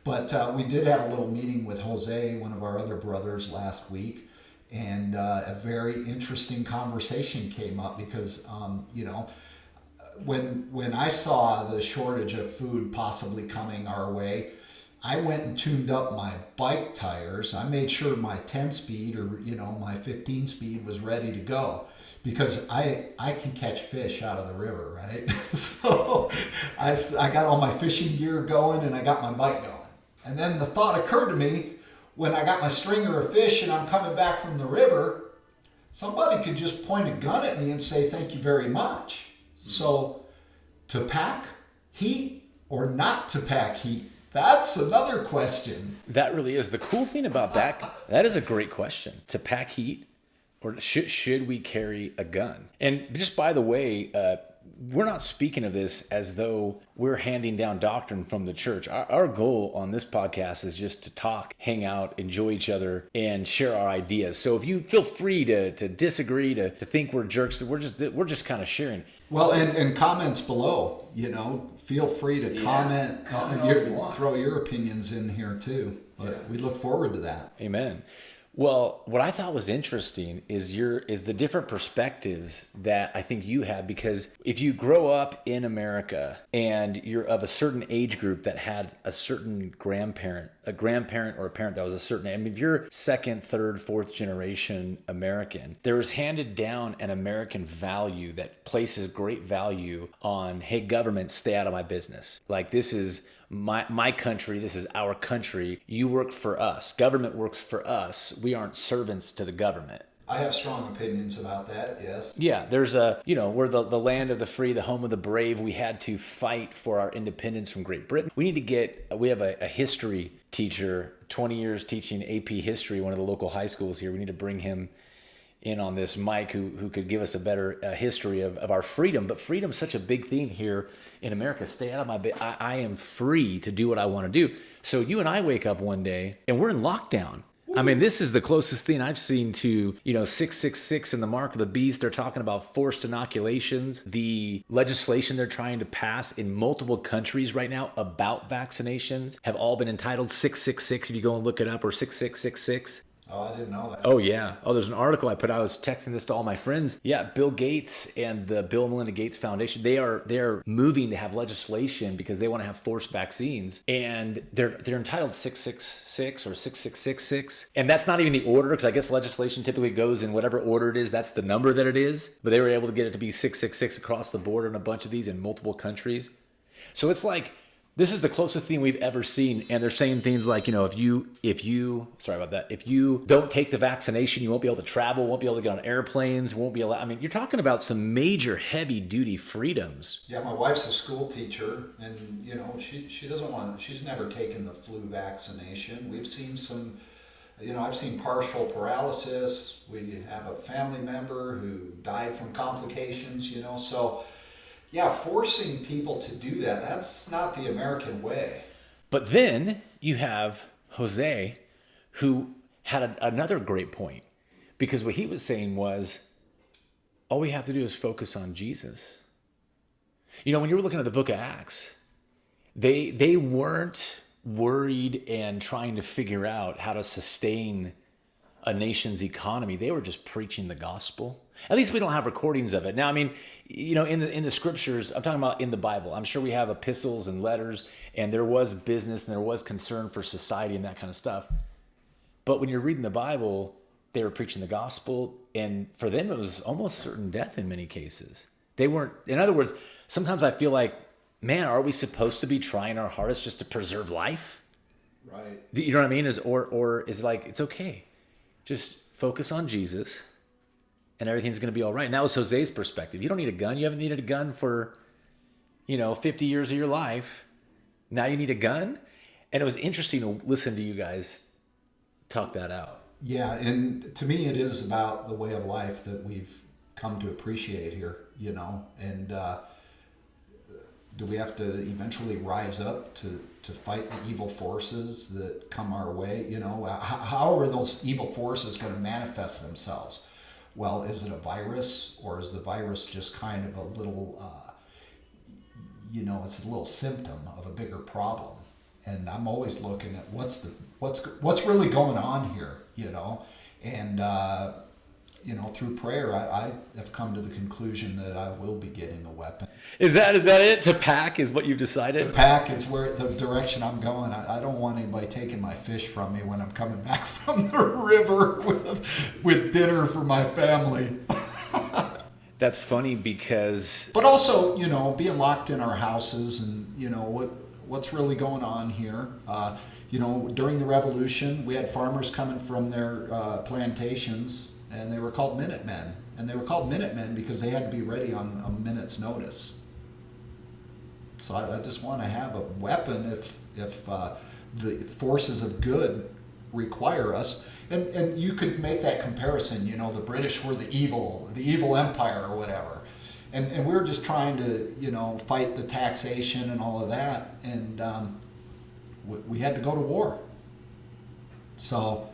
But we did have a little meeting with Jose, one of our other brothers, last week, and a very interesting conversation came up because, when I saw the shortage of food possibly coming our way, I went and tuned up my bike tires. I made sure my 10 speed or my 15 speed was ready to go because I can catch fish out of the river, right? So I got all my fishing gear going and I got my bike going. And then the thought occurred to me when I got my stringer of fish and I'm coming back from the river, somebody could just point a gun at me and say, "Thank you very much." So to pack heat or not to pack heat? That's another question. That really is the cool thing about that. That is a great question. To pack heat, or should we carry a gun? And just by the way, we're not speaking of this as though we're handing down doctrine from the church. Our goal on this podcast is just to talk, hang out, enjoy each other, and share our ideas. So if you feel free to disagree, to think we're jerks, we're just kind of sharing. Well, and comments below, feel free to comment, throw your opinions in here too. But we look forward to that. Amen. Well, what I thought was interesting is the different perspectives that I think you have, because if you grow up in America and you're of a certain age group that had a certain grandparent or a parent that was a certain, I mean, if you're second, third, fourth generation American, there was handed down an American value that places great value on, hey, government, stay out of my business. Like, this is my country, this is our country. You work for us. Government works for us. We aren't servants to the government. I have strong opinions about that, yes. Yeah, there's we're the land of the free, the home of the brave. We had to fight for our independence from Great Britain. We have a history teacher, 20 years teaching AP history, one of the local high schools here. We need to bring him in on this, Mike, who could give us a better history of our freedom. But freedom's such a big theme here in America. Stay out of my bed. I am free to do what I want to do. So you and I wake up one day and we're in lockdown. I mean, this is the closest thing I've seen to, 666 and the mark of the beast. They're talking about forced inoculations. The legislation they're trying to pass in multiple countries right now about vaccinations have all been entitled 666, if you go and look it up, or 6666. Oh, I didn't know that. Oh, yeah. Oh, there's an article I put out. I was texting this to all my friends. Yeah, Bill Gates and the Bill and Melinda Gates Foundation, they're moving to have legislation because they want to have forced vaccines. And they're entitled 666 or 6666. And that's not even the order, because I guess legislation typically goes in whatever order it is. That's the number that it is. But they were able to get it to be 666 across the board in a bunch of these in multiple countries. So it's like, this is the closest thing we've ever seen. And they're saying things like, if you don't take the vaccination, you won't be able to travel, won't be able to get on airplanes, won't be allowed. I mean, you're talking about some major heavy duty freedoms. Yeah, my wife's a school teacher and, she doesn't she's never taken the flu vaccination. We've seen some, I've seen partial paralysis. We have a family member who died from complications, so yeah, forcing people to do that, that's not the American way. But then you have Jose, who had another great point, because what he was saying was, all we have to do is focus on Jesus. When you were looking at the book of Acts, they weren't worried and trying to figure out how to sustain a nation's economy. They were just preaching the gospel. At least we don't have recordings of it. Now, I mean, in the scriptures, I'm talking about in the Bible, I'm sure we have epistles and letters, and there was business and there was concern for society and that kind of stuff. But when you're reading the Bible, they were preaching the gospel, and for them it was almost certain death in many cases. They weren't, in other words, sometimes I feel like, man, are we supposed to be trying our hardest just to preserve life? Right. You know what I mean? Or is like, it's okay. Just focus on Jesus and everything's going to be all right. And that was Jose's perspective. You don't need a gun. You haven't needed a gun for, 50 years of your life. Now you need a gun. And it was interesting to listen to you guys talk that out. Yeah, and to me it is about the way of life that we've come to appreciate here, and do we have to eventually rise up to fight the evil forces that come our way? How are those evil forces going to manifest themselves? Well, is it a virus, or is the virus just kind of a little, it's a little symptom of a bigger problem? and I'm always looking at what's really going on here, and through prayer, I have come to the conclusion that I will be getting a weapon. Is that it? To pack is what you've decided? The pack is where the direction I'm going. I don't want anybody taking my fish from me when I'm coming back from the river with dinner for my family. That's funny because... But also, being locked in our houses and, what's really going on here. During the Revolution, we had farmers coming from their plantations, and they were called Minutemen. And they were called Minutemen because they had to be ready on a minute's notice. So I just want to have a weapon if the forces of good require us. And you could make that comparison, the British were the evil empire or whatever. And we were just trying to, fight the taxation and all of that. And we had to go to war. So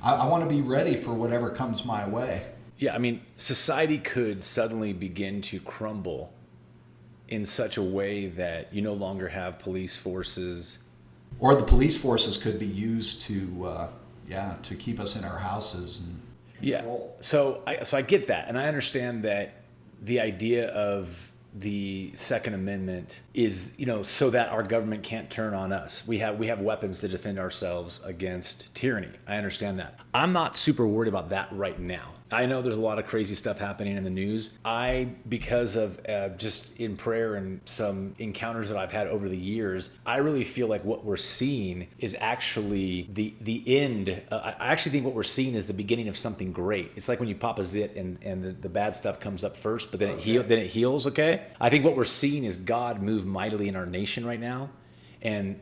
I want to be ready for whatever comes my way. Yeah, I mean, society could suddenly begin to crumble in such a way that you no longer have police forces. Or the police forces could be used to keep us in our houses. And yeah, so I get that. And I understand that the idea of the Second Amendment is, so that our government can't turn on us. We have weapons to defend ourselves against tyranny. I understand that. I'm not super worried about that right now. I know there's a lot of crazy stuff happening in the news. Because of just in prayer and some encounters that I've had over the years, I really feel like what we're seeing is actually the end. I actually think what we're seeing is the beginning of something great. It's like when you pop a zit and the bad stuff comes up first, but then it heals. Okay, I think what we're seeing is God move mightily in our nation right now, and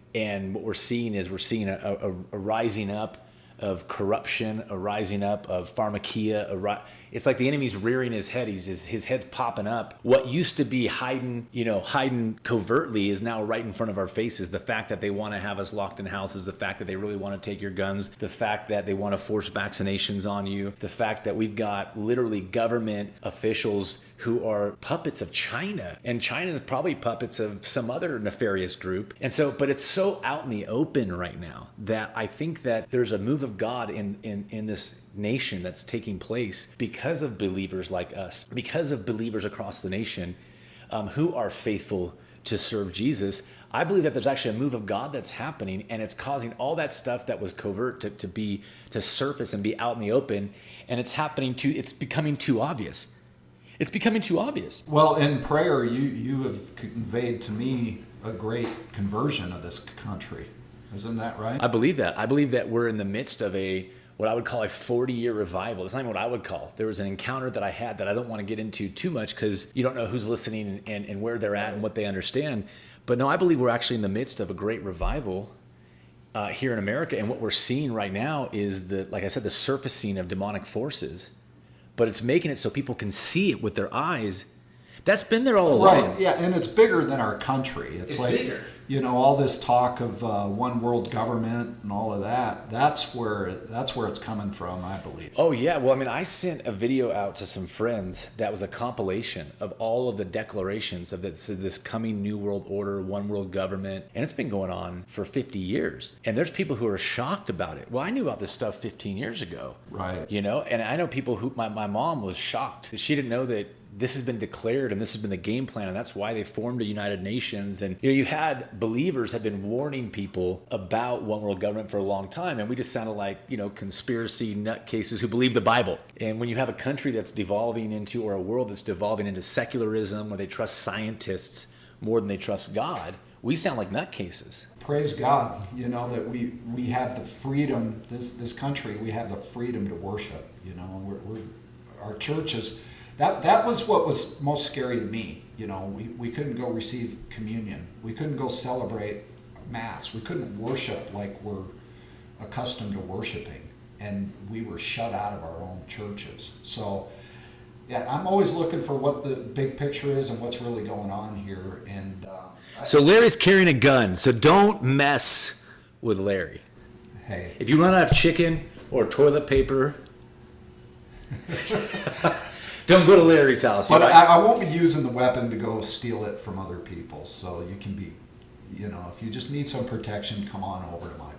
what we're seeing is a rising up of corruption, a rising up of pharmakia. It's like the enemy's rearing his head. His head's popping up. What used to be hiding covertly is now right in front of our faces. The fact that they want to have us locked in houses, the fact that they really want to take your guns, the fact that they want to force vaccinations on you, the fact that we've got literally government officials who are puppets of China, and China is probably puppets of some other nefarious group. And so, but it's so out in the open right now that I think that there's a move of God in this nation that's taking place because of believers like us, because of believers across the nation who are faithful to serve Jesus. I believe that there's actually a move of God that's happening, and it's causing all that stuff that was covert to surface and be out in the open, and it's becoming too obvious. It's becoming too obvious. Well, in prayer, you have conveyed to me a great conversion of this country. Isn't that right? I believe that. I believe that we're in the midst of what I would call a 40-year revival. It's not even what I would call. There was an encounter that I had that I don't want to get into too much because you don't know who's listening and where they're at and what they understand. But no, I believe we're actually in the midst of a great revival here in America. And what we're seeing right now is like I said, the surfacing of demonic forces. But it's making it so people can see it with their eyes. That's been there all along. Right, yeah, and it's bigger than our country. It's like, bigger. All this talk of one world government and all of that, that's where it's coming from, I believe. Oh, yeah. Well, I mean, I sent a video out to some friends that was a compilation of all of the declarations of this coming new world order, one world government, and it's been going on for 50 years. And there's people who are shocked about it. Well, I knew about this stuff 15 years ago. Right. And I know people who, my mom was shocked. She didn't know that this has been declared and this has been the game plan, and that's why they formed a United Nations. And you had believers had been warning people about one world government for a long time, and we just sounded like conspiracy nutcases who believe the Bible. And when you have a country that's devolving into, or a world that's devolving into secularism, where they trust scientists more than they trust God, we sound like nutcases. Praise God, that we have the freedom. This country, we have the freedom to worship. Our churches. That was what was most scary to me. We couldn't go receive communion. We couldn't go celebrate Mass. We couldn't worship like we're accustomed to worshiping. And we were shut out of our own churches. So, yeah, I'm always looking for what the big picture is and what's really going on here. And so Larry's carrying a gun, so don't mess with Larry. Hey. If you run out of chicken or toilet paper... Don't go to Larry's house. But I won't be using the weapon to go steal it from other people. So you can be you know, if you just need some protection, come on over to my